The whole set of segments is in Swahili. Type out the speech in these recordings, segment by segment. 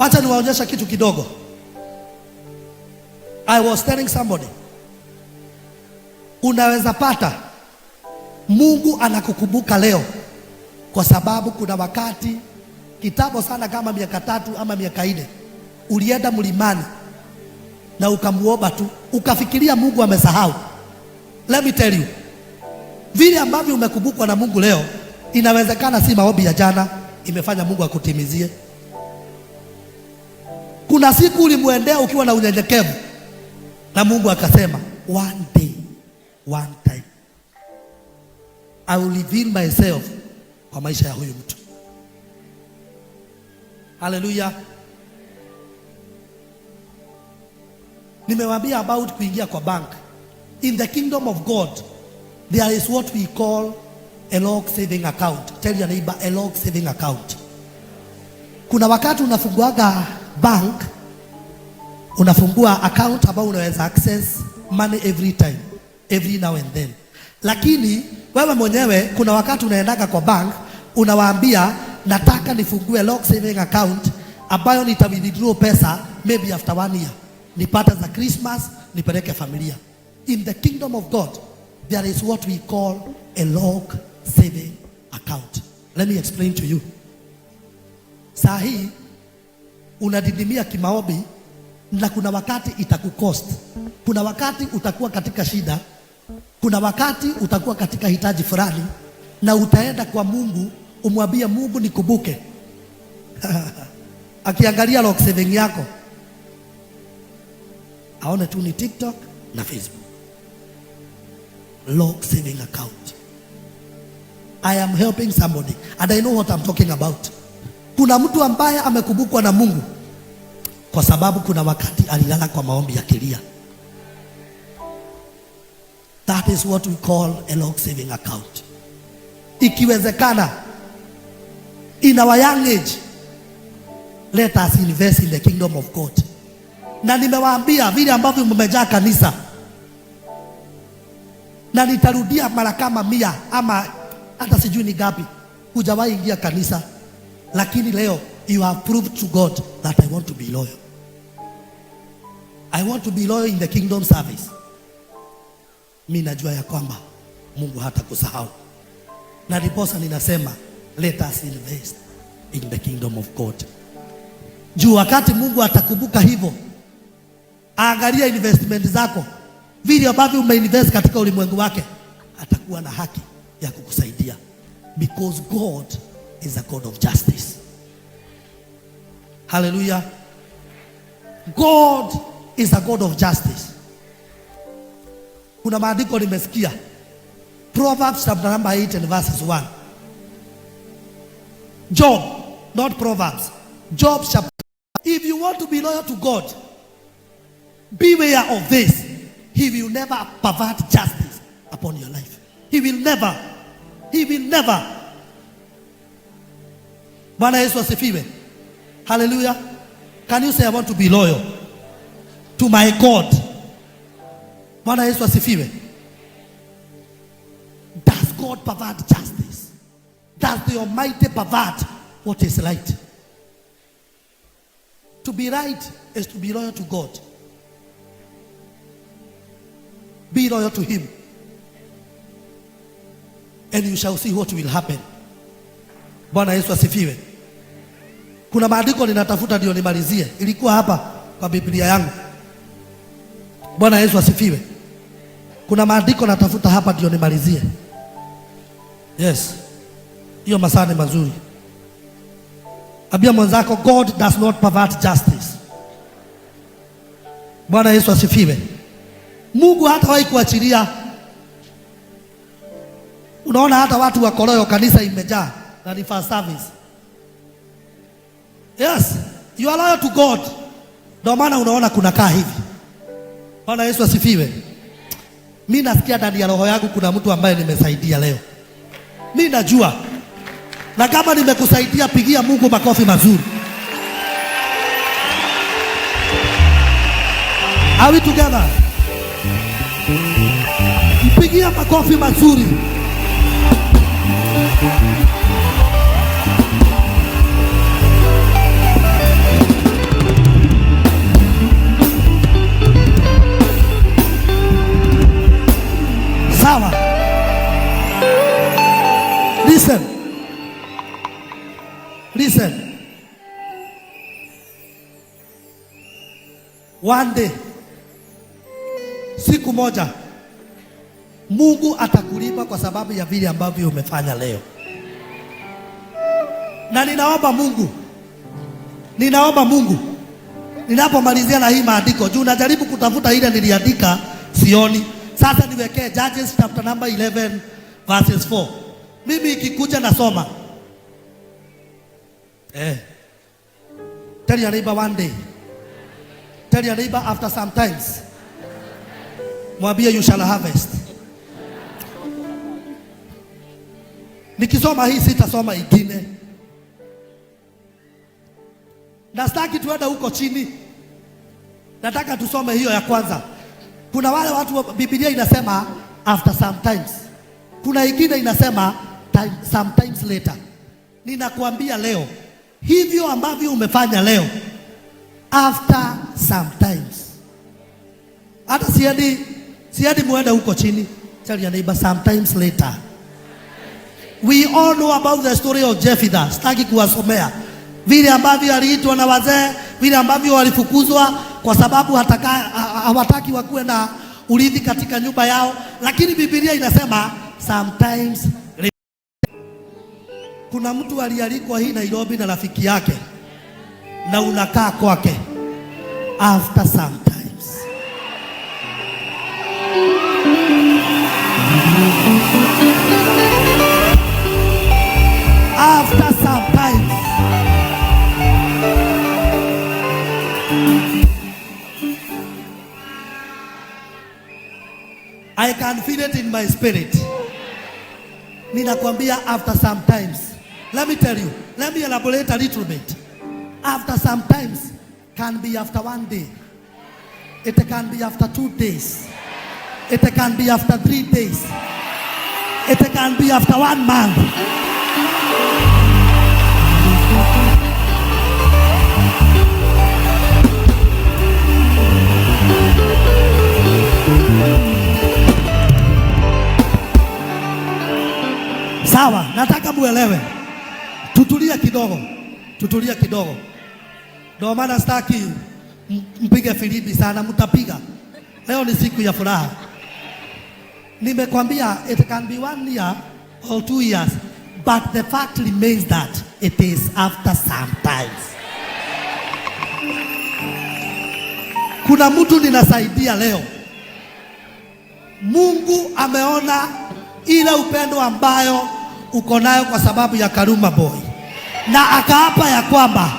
Acha niwaonyesha kitu kidogo. I was telling somebody, unaweza pata Mungu anakukumbuka leo kwa sababu kuna wakati kitambo sana, kama miaka 3 ama miaka 4, ulienda mlimani na ukamuomba tu, ukafikiria Mungu amesahau. Let me tell you, vile ambavyo umekumbukwa na Mungu leo, inawezekana si maombi ya jana imefanya Mungu akutimizie. Kuna siku ulimuendea ukiwa na unyenyekevu na Mungu akasema, one day, one time, I will reveal myself kwa maisha ya huyu mtu. Hallelujah. Nimewaambia about kuingia kwa bank. In the kingdom of God, there is what we call a log saving account. Tell your neighbor, a log saving account. Kuna wakati unafunguaga bank, unafungua account ambao unaweza access money every time, every now and then. Lakini wewe mwenyewe kuna wakati unaendaga kwa bank, unawaambia nataka nifungue log saving account ambayo nitawithdraw pesa maybe after 1 year, nipate za Christmas, nipeleke familia. In the kingdom of God, there is what we call a log saving account. Let me explain to you. Saa hii unadidimia kimaombi na kuna wakati itakukost. Kuna wakati utakuwa katika shida, kuna wakati utakuwa katika hitaji fulani, na utaenda kwa Mungu umwambie Mungu nikumbuke. Akiangalia log saving yako aone tu ni TikTok na Facebook. Log saving account. I am helping somebody and I know what I'm talking about. Kuna mtu ambaye amekumbukwa na Mungu kwa sababu kuna wakati alilala kwa maombi ya kilia. That is what we call a log saving account. Ikiwezekana, in our young age, let us invest in the kingdom of God. Na nimewaambia vile ambavyo mmejaa kanisa, na nitarudia mara kama 100 ama hata sijui ni gapi, hujawahi ingia kanisa, lakini leo you have proved to God that I want to be loyal. I want to be loyal in the kingdom service. Mimi najua ya kwamba Mungu hatakusahau. Na ndiposa ninasema let us invest in the kingdom of God. Juu wakati Mungu atakumbuka hivyo, angalia investment zako, vile ambavyo umeinvest katika ulimwengu wake, atakuwa na haki ya kukusaidia, because God is a God of justice. Hallelujah. God is a God of justice. Kuna maandiko nimesikia, Proverbs chapter number 8 and verses 1. Job, not Proverbs. Job chapter. If you want to be loyal to God, beware of this. He will never pervert justice upon your life. He will never. He will never. Bwana Yesu asifiwe. Hallelujah. Can you say I want to be loyal to my God? Bwana Yesu asifiwe. Does God pervert justice? Does the Almighty pervert what is right? To be right is to be loyal to God. Be loyal to Him, and you shall see what will happen. Bwana Yesu asifiwe. Kuna maandiko ninatafuta ndio nimalizie. Ilikuwa hapa kwa Biblia yangu. Bwana Yesu asifiwe. Kuna maandiko natafuta hapa ndio nimalizie. Yes. Hiyo masaa ni mazuri. Ambia mwenzako, God does not pervert justice. Bwana Yesu asifiwe. Mungu hatawahi kuachilia. Unaona hata watu wa Koloyo kanisa imejaa na ni for service. Yes, you are loyal to God. Ndio maana unaona kunakaa hivi. Bwana Yesu asifiwe. Mimi nasikia ndani ya roho yangu kuna mtu ambaye nimesaidia leo. Mimi najua. Na kama nimekusaidia, pigia Mungu makofi mazuri. Are we together? Pigia makofi mazuri. Listen. One day, siku moja, Mungu atakulipa kwa sababu ya vile ambavyo umefanya leo. Na ninaomba Mungu, ninapomalizia na hii maandiko, juu najaribu kutafuta ile niliandika sioni. Sasa niwekee Judges chapter number 11 verses 4. Mimi ikikuja nasoma. Tell your neighbor one day. Tell your neighbor after some times. Mwambie you shall harvest. Nikisoma hii sitasoma ingine. Na sitaki tuende huko chini. Nataka tusome hiyo ya kwanza. Kuna wale watu Biblia inasema after sometimes. Kuna ingine inasema sometimes later. Ninakuambia leo, hivyo ambavyo umefanya leo, after sometimes. Hata siedi muende huko chini. Tell your neighbor sometimes later. We all know about the story of Jephthah. Sitaki kuwasomea vile ambavyo aliitwa na wazee, vile ambavyo walifukuzwa kwa sababu hawataki wakuwe na urithi katika nyumba yao, lakini Biblia inasema sometimes. Kuna mtu alialikwa hii Nairobi na rafiki yake, na unakaa kwake after sometimes. After sometimes. I can feel it in my spirit. Ninakwambia after sometimes. Let me tell you. Let me elaborate a little bit. After sometimes can be after one day. It can be after 2 days. It can be after 3 days. It can be after 1 month. Sawa, nataka muelewe. Tutulia kidogo. Ndio maana sitaki mpige filimbi sana, mtapiga. Leo ni siku ya furaha. Nimekwambia it can be 1 year or 2 years, but the fact remains that it is after sometimes. Kuna mtu ninasaidia leo. Mungu ameona ile upendo ambayo uko nayo kwa sababu ya Karuma Boy, na akaapa ya kwamba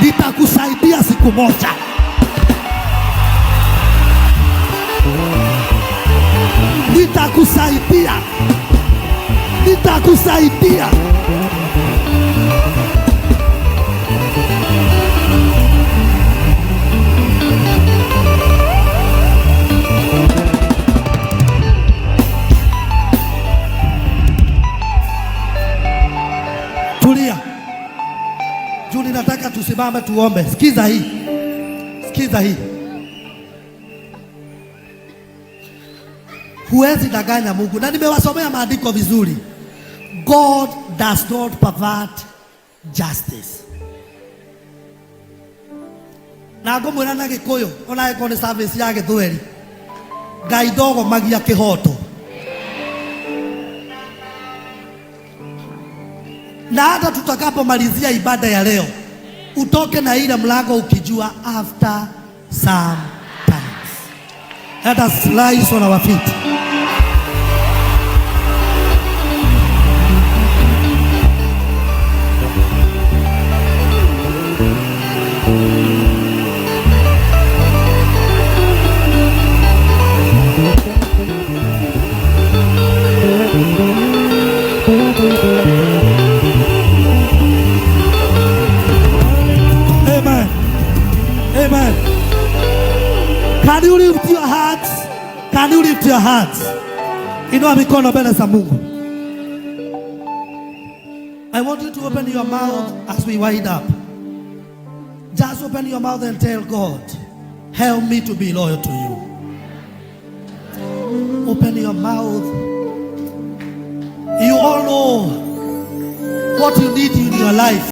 nitakusaidia siku moja. Nitakusaidia. Tulia. Juni, nataka tusimame tuombe. Sikiza hii. Huwezi danganya Mungu, na nimewasomea maandiko vizuri. God does not pervert justice. Na ngomwira na Gikuyu ona iko ni service ya Githweri, Ngai ndogo magia kihoto. Na hata tutakapomalizia ibada ya leo, utoke na ile mlango ukijua after some times. Let us rise on our feet. Amen. Can you lift your hearts? Can you lift your hearts? Inua mikono mbele za Mungu. I want you to open your mouth as we wind up. Just open your mouth and tell God, help me to be loyal to you. Open your mouth. You all know what you need in your life.